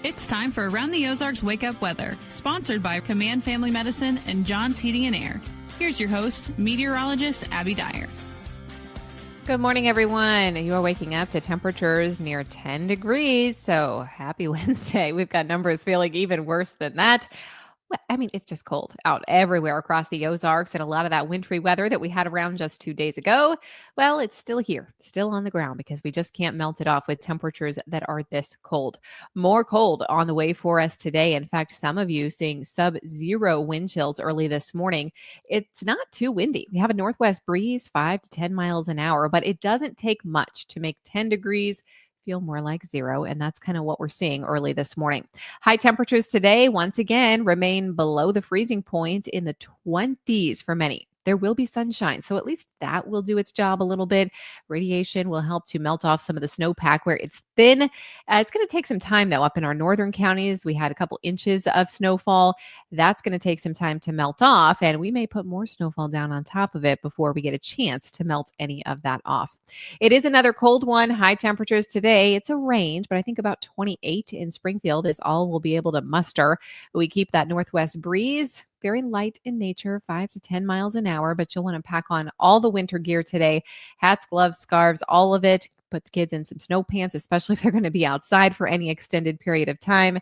It's time for Around the Ozarks Wake Up Weather, sponsored by Command Family Medicine and John's Heating and Air. Here's your host, meteorologist Abby Dyer. Good morning, everyone. You are waking up to temperatures near 10 degrees, so happy Wednesday. We've got numbers feeling even worse than that. I mean, it's just cold out everywhere across the Ozarks, and a lot of that wintry weather that we had around just 2 days ago, well, it's still here, still on the ground because we just can't melt it off with temperatures that are this cold. More cold on the way for us today. In fact, some of you seeing sub-zero wind chills early this morning. It's not too windy. We have a northwest breeze, 5 to 10 miles an hour, but it doesn't take much to make 10 degrees feel more like zero. And that's kind of what we're seeing early this morning. High temperatures today, once again, remain below the freezing point in the 20s for many. There will be sunshine, so at least that will do its job a little bit. Radiation will help to melt off some of the snowpack where it's thin. It's going to take some time, though. Up in our northern counties, we had a couple inches of snowfall. That's going to take some time to melt off, and we may put more snowfall down on top of it before we get a chance to melt any of that off. It is another cold one. High temperatures today. It's a range, but I think about 28 in Springfield is all we'll be able to muster. We keep that northwest breeze. Very light in nature, 5 to 10 miles an hour, but you'll want to pack on all the winter gear today. Hats, gloves, scarves, all of it. Put the kids in some snow pants, especially if they're going to be outside for any extended period of time.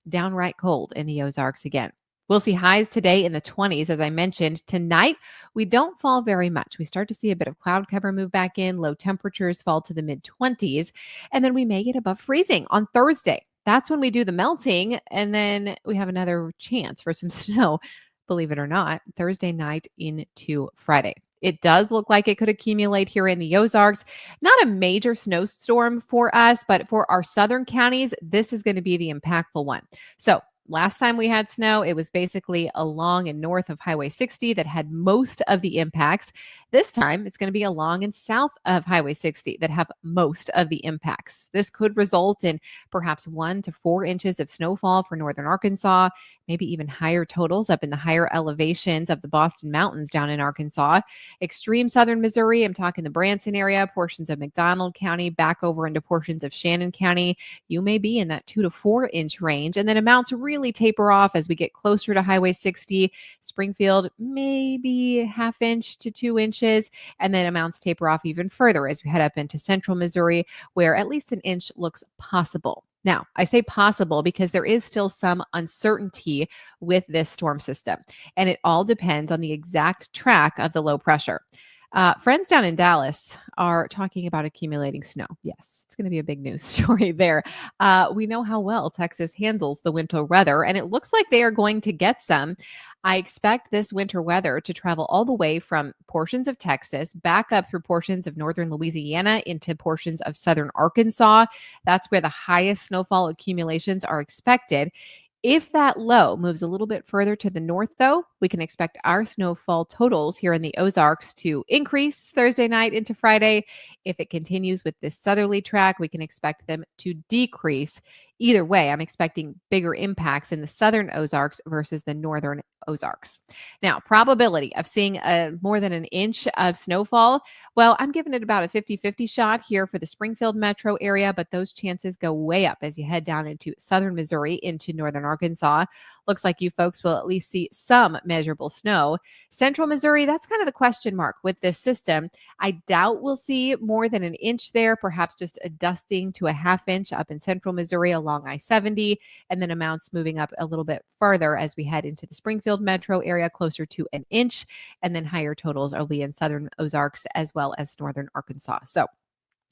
Downright cold in the Ozarks again. We'll see highs today in the 20s, as I mentioned. Tonight, we don't fall very much. We start to see a bit of cloud cover move back in. Low temperatures fall to the mid-20s, and then we may get above freezing on Thursday. That's when we do the melting, and then we have another chance for some snow, believe it or not, Thursday night into Friday. It does look like it could accumulate here in the Ozarks. Not a major snowstorm for us, but for our southern counties, this is going to be the impactful one. So last time we had snow, it was basically along and north of Highway 60 that had most of the impacts. This time, it's going to be along and south of Highway 60 that have most of the impacts. This could result in perhaps 1 to 4 inches of snowfall for northern Arkansas, maybe even higher totals up in the higher elevations of the Boston Mountains down in Arkansas. Extreme southern Missouri, I'm talking the Branson area, portions of McDonald County, back over into portions of Shannon County. You may be in that 2 to 4 inch range, and then amounts really taper off as we get closer to Highway 60. Springfield, maybe ½ inch to 2 inches. And then amounts taper off even further as we head up into central Missouri, where at least an inch looks possible. Now, I say possible because there is still some uncertainty with this storm system, and it all depends on the exact track of the low pressure. Friends down in Dallas are talking about accumulating snow. Yes, it's going to be a big news story there. We know how well Texas handles the winter weather, and it looks like they are going to get some. I expect this winter weather to travel all the way from portions of Texas back up through portions of northern Louisiana into portions of southern Arkansas. That's where the highest snowfall accumulations are expected. If that low moves a little bit further to the north, though, we can expect our snowfall totals here in the Ozarks to increase Thursday night into Friday. If it continues with this southerly track, we can expect them to decrease. Either way, I'm expecting bigger impacts in the southern Ozarks versus the northern Ozarks. Now, probability of seeing more than an inch of snowfall, well, I'm giving it about a 50-50 shot here for the Springfield metro area, but those chances go way up as you head down into southern Missouri into northern Arkansas. Looks like you folks will at least see some measurable snow. Central Missouri, that's kind of the question mark with this system. I doubt we'll see more than an inch there, perhaps just a dusting to a ½ inch up in central Missouri along I-70, and then amounts moving up a little bit further as we head into the Springfield metro area, closer to an inch, and then higher totals will be in southern Ozarks as well as northern Arkansas. So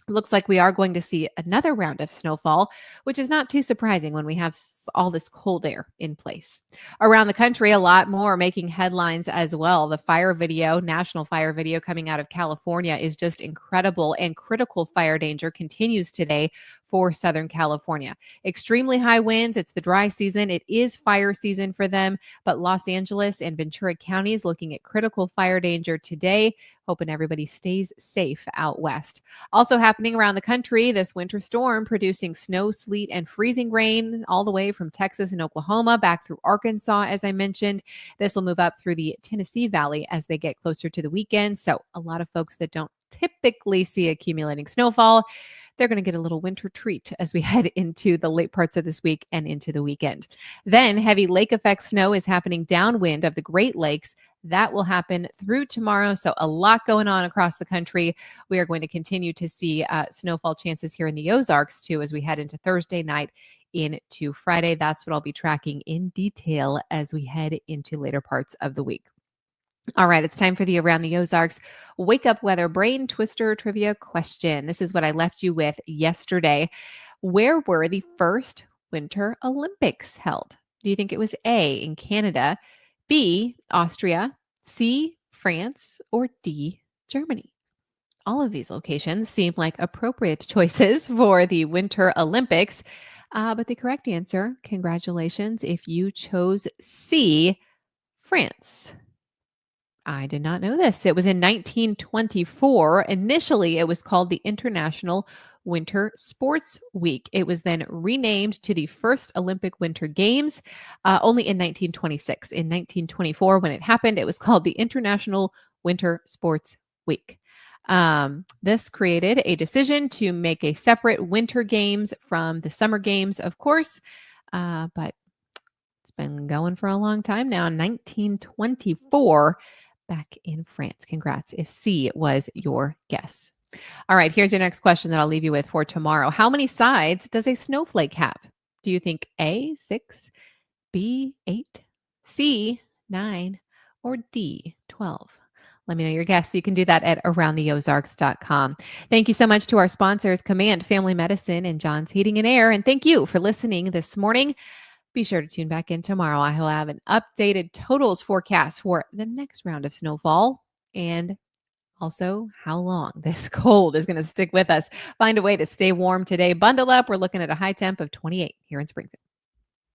looks like we are going to see another round of snowfall, which is not too surprising when we have all this cold air in place. Around the country, a lot more making headlines as well. The fire video, national fire video coming out of California is just incredible, and critical fire danger continues today for Southern California. Extremely high winds. It's the dry season. It is fire season for them, but Los Angeles and Ventura counties looking at critical fire danger today. Hoping everybody stays safe out west. Also happening around the country, this winter storm producing snow, sleet, and freezing rain all the way from Texas and Oklahoma back through Arkansas, as I mentioned. This will move up through the Tennessee Valley as they get closer to the weekend. So a lot of folks that don't typically see accumulating snowfall, they're going to get a little winter treat as we head into the late parts of this week and into the weekend. Then heavy lake effect snow is happening downwind of the Great Lakes. That will happen through tomorrow. So a lot going on across the country. We are going to continue to see snowfall chances here in the Ozarks too as we head into Thursday night into Friday. That's what I'll be tracking in detail as we head into later parts of the week. All right, it's time for the Around the Ozarks Wake Up Weather Brain Twister Trivia question. This is what I left you with yesterday. Where were the first Winter Olympics held? Do you think it was A, in Canada, B, Austria, C, France, or D, Germany? All of these locations seem like appropriate choices for the Winter Olympics. But the correct answer, congratulations, if you chose C, France. I did not know this. It was in 1924. Initially, it was called the International Winter Sports Week. It was then renamed to the first Olympic Winter Games only in 1926. In 1924, when it happened, it was called the International Winter Sports Week. This created a decision to make a separate Winter Games from the Summer Games, of course, but it's been going for a long time now. 1924. Back in France. Congrats if C was your guess. All right, here's your next question that I'll leave you with for tomorrow. How many sides does a snowflake have? Do you think A, 6, B, 8, C, 9, or D, 12? Let me know your guess. You can do that at aroundtheozarks.com. Thank you so much to our sponsors, Command Family Medicine and John's Heating and Air. And thank you for listening this morning. Be sure to tune back in tomorrow. I will have an updated totals forecast for the next round of snowfall and also how long this cold is going to stick with us. Find a way to stay warm today. Bundle up. We're looking at a high temp of 28 here in Springfield.